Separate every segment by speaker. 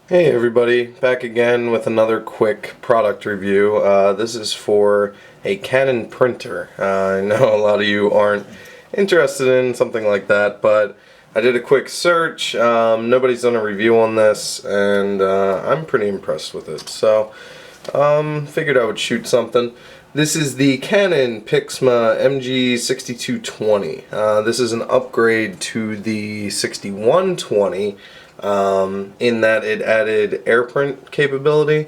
Speaker 1: Hey everybody, back again with another quick product review. This is for a Canon printer. I know a lot of you aren't interested in something like that, but I did a quick search. Nobody's done a review on this, and I'm pretty impressed with it. So, figured I would shoot something. This is the Canon Pixma MG6220. This is an upgrade to the 6120. In that it added AirPrint capability,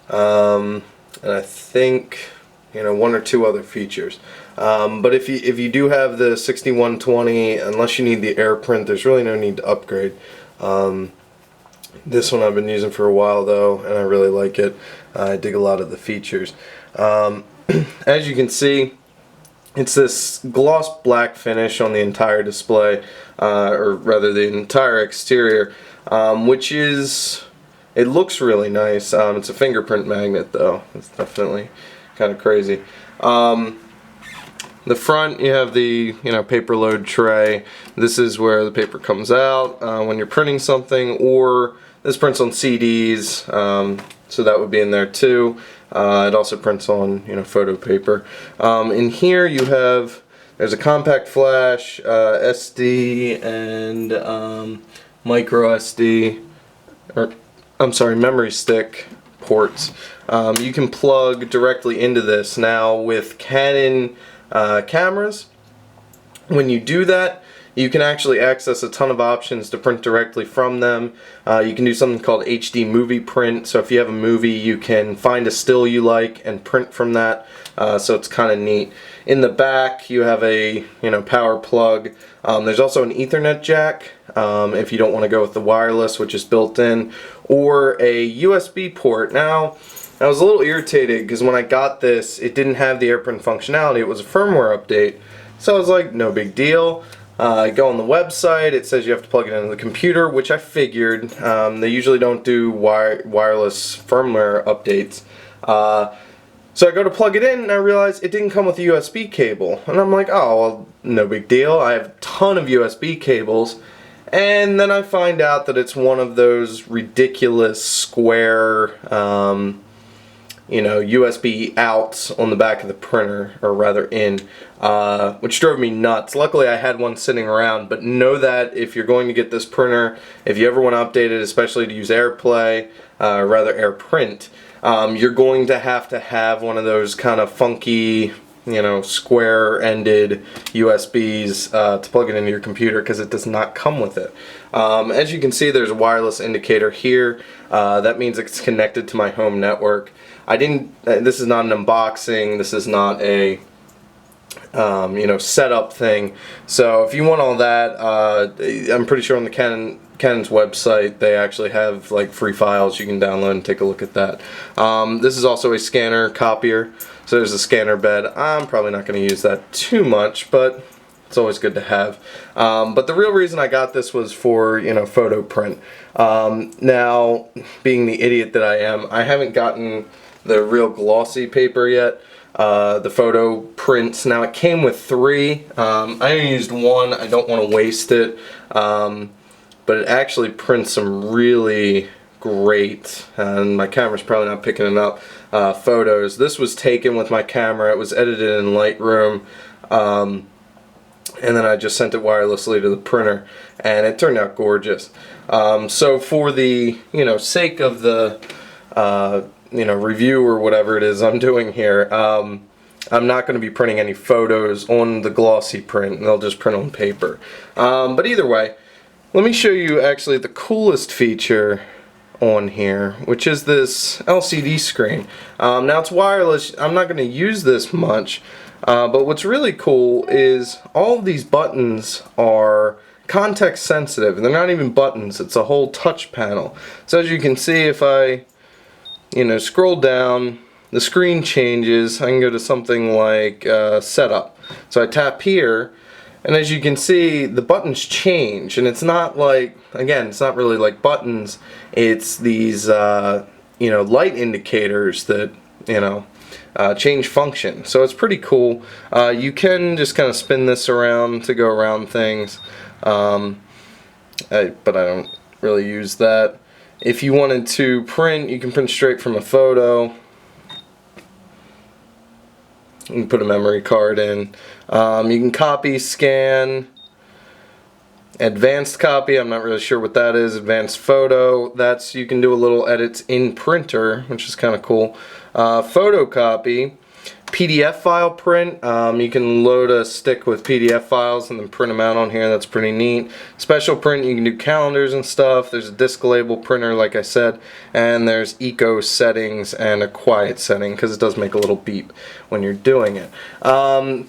Speaker 1: and I think one or two other features. But if you do have the 6120, unless you need the AirPrint, there's really no need to upgrade. This one I've been using for a while though, and I really like it. I dig a lot of the features. As you can see, it's this gloss black finish on the entire display, or rather the entire exterior, which is, it looks really nice. It's a fingerprint magnet though. It's definitely kind of crazy. The front, you have the paper load tray. This is where the paper comes out when you're printing something, or this prints on CDs, so that would be in there too. It also prints on photo paper. In here you have, there's a compact flash, SD, and micro SD, or I'm sorry, memory stick ports. You can plug directly into this. Now with Canon cameras, when you do that, you can actually access a ton of options to print directly from them. You can do something called HD movie print. So if you have a movie, you can find a still you like and print from that. So it's kind of neat. In the back, you have a power plug. There's also an Ethernet jack if you don't want to go with the wireless, which is built in, or a USB port. Now, I was a little irritated because when I got this, it didn't have the AirPrint functionality. It was a firmware update. So I was like, no big deal. I go on the website, it says you have to plug it into the computer, which I figured. They usually don't do wireless firmware updates. So I go to plug it in and I realize it didn't come with a USB cable. And I'm like, oh, well, no big deal. I have a ton of USB cables. And then I find out that it's one of those ridiculous square USB outs on the back of the printer, or rather in, which drove me nuts. Luckily I had one sitting around, but know that if you're going to get this printer, if you ever want to update it, especially to use AirPlay, or rather AirPrint, you're going to have one of those kind of funky, square-ended USBs to plug it into your computer, because it does not come with it. As you can see, there's a wireless indicator here. That means it's connected to my home network. This is not an unboxing, this is not a setup thing. So if you want all that, I'm pretty sure on the Canon's website they actually have like free files you can download and take a look at that. This is also a scanner copier, so there's a scanner bed. I'm probably not going to use that too much, but it's always good to have. But the real reason I got this was for photo print. Now, being the idiot that I am, I haven't gotten the real glossy paper yet. The photo prints. Now it came with 3. I only used 1. I don't want to waste it. But it actually prints some really great, and my camera's probably not picking it up, photos. This was taken with my camera. It was edited in Lightroom. And then I just sent it wirelessly to the printer, and it turned out gorgeous. So for the sake of the review or whatever it is I'm doing here, I'm not going to be printing any photos on the glossy print. They'll just print on paper. But either way, let me show you actually the coolest feature on here, which is this LCD screen. Now it's wireless. I'm not going to use this much, but what's really cool is all of these buttons are context sensitive, and they're not even buttons. It's a whole touch panel. So as you can see, if I scroll down, the screen changes. I can go to something like setup. So I tap here, and as you can see, the buttons change, and it's not like, again, it's not really like buttons. It's these light indicators that change function. So it's pretty cool. You can just kind of spin this around to go around things, but I don't really use that. if you wanted to print, you can print straight from a photo. You can put a memory card in. You can copy, scan, advanced copy, I'm not really sure what that is. Advanced photo, that's, you can do a little edits in printer, which is kind of cool. Photocopy, PDF file print, you can load a stick with PDF files and then print them out on here. That's pretty neat. Special print, you can do calendars and stuff. There's a disc label printer, like I said, and there's eco settings and a quiet setting, because it does make a little beep when you're doing it.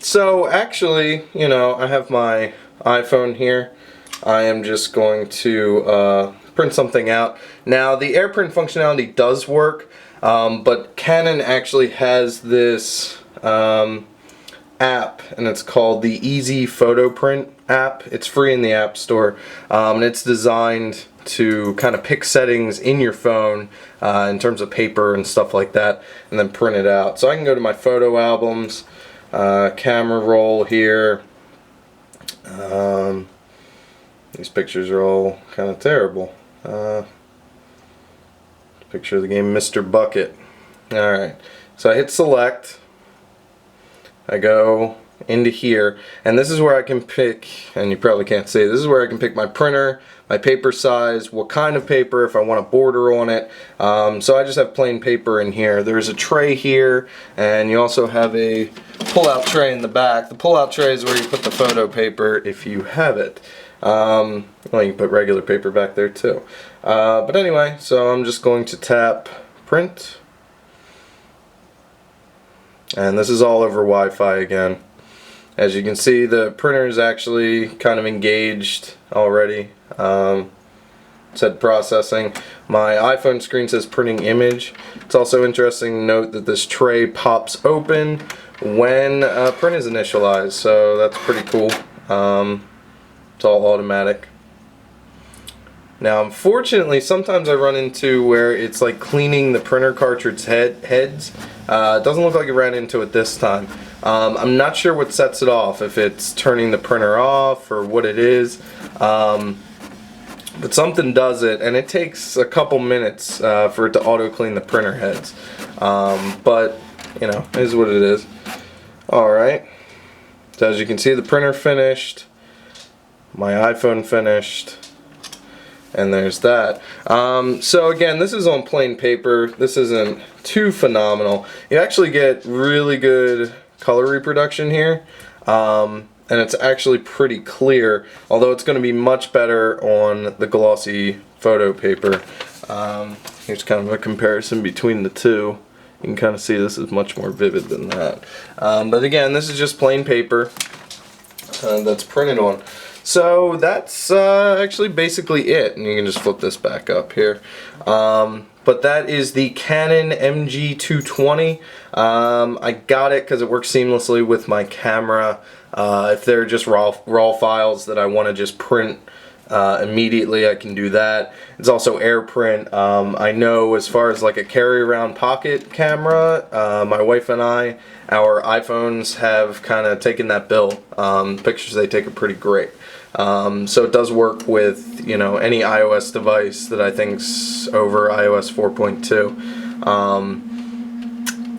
Speaker 1: So actually, you know, I have my iPhone here. I am just going to print something out. Now, the AirPrint functionality does work, but Canon actually has this app, and it's called the Easy Photo Print app. It's free in the App Store, and it's designed to kind of pick settings in your phone in terms of paper and stuff like that, and then print it out. So I can go to my photo albums, camera roll here. These pictures are all kind of terrible. Picture of the game Mr. Bucket. Alright, so I hit select. I go into here, and this is where I can pick, and you probably can't see, this is where I can pick my printer, my paper size, what kind of paper, if I want a border on it. So I just have plain paper in here. There's a tray here, and you also have a pull-out tray in the back. The pull-out tray is where you put the photo paper if you have it. Well, you can put regular paper back there too. But anyway, so I'm just going to tap print. And this is all over Wi-Fi again. As you can see, the printer is actually kind of engaged already. Said processing. My iPhone screen says printing image. It's also interesting to note that this tray pops open when print is initialized, so that's pretty cool. It's all automatic. Now, unfortunately, sometimes I run into where it's like cleaning the printer cartridge heads. It doesn't look like I ran into it this time. I'm not sure what sets it off, if it's turning the printer off or what it is. But something does it, and it takes a couple minutes for it to auto clean the printer heads. But, you know, it is what it is. Alright. So as you can see, the printer finished. My iPhone finished, and there's that. So again, this is on plain paper. This isn't too phenomenal. You actually get really good color reproduction here, and it's actually pretty clear, although it's going to be much better on the glossy photo paper. Here's kind of a comparison between the two. You can kind of see this is much more vivid than that. But again, this is just plain paper that's printed on. So that's actually basically it, and you can just flip this back up here. But that is the Canon MG220. I got it because it works seamlessly with my camera. If they're just raw files that I want to just print immediately, I can do that. It's also AirPrint. I know as far as like a carry-around pocket camera, my wife and I, our iPhones have kind of taken that bill. Pictures they take are pretty great. So it does work with, you know, any iOS device that I think's over iOS 4.2.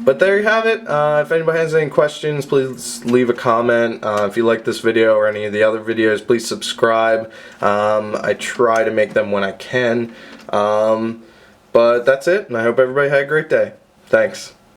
Speaker 1: But there you have it. If anybody has any questions, please leave a comment. If you like this video or any of the other videos, please subscribe. I try to make them when I can. But that's it, and I hope everybody had a great day. Thanks.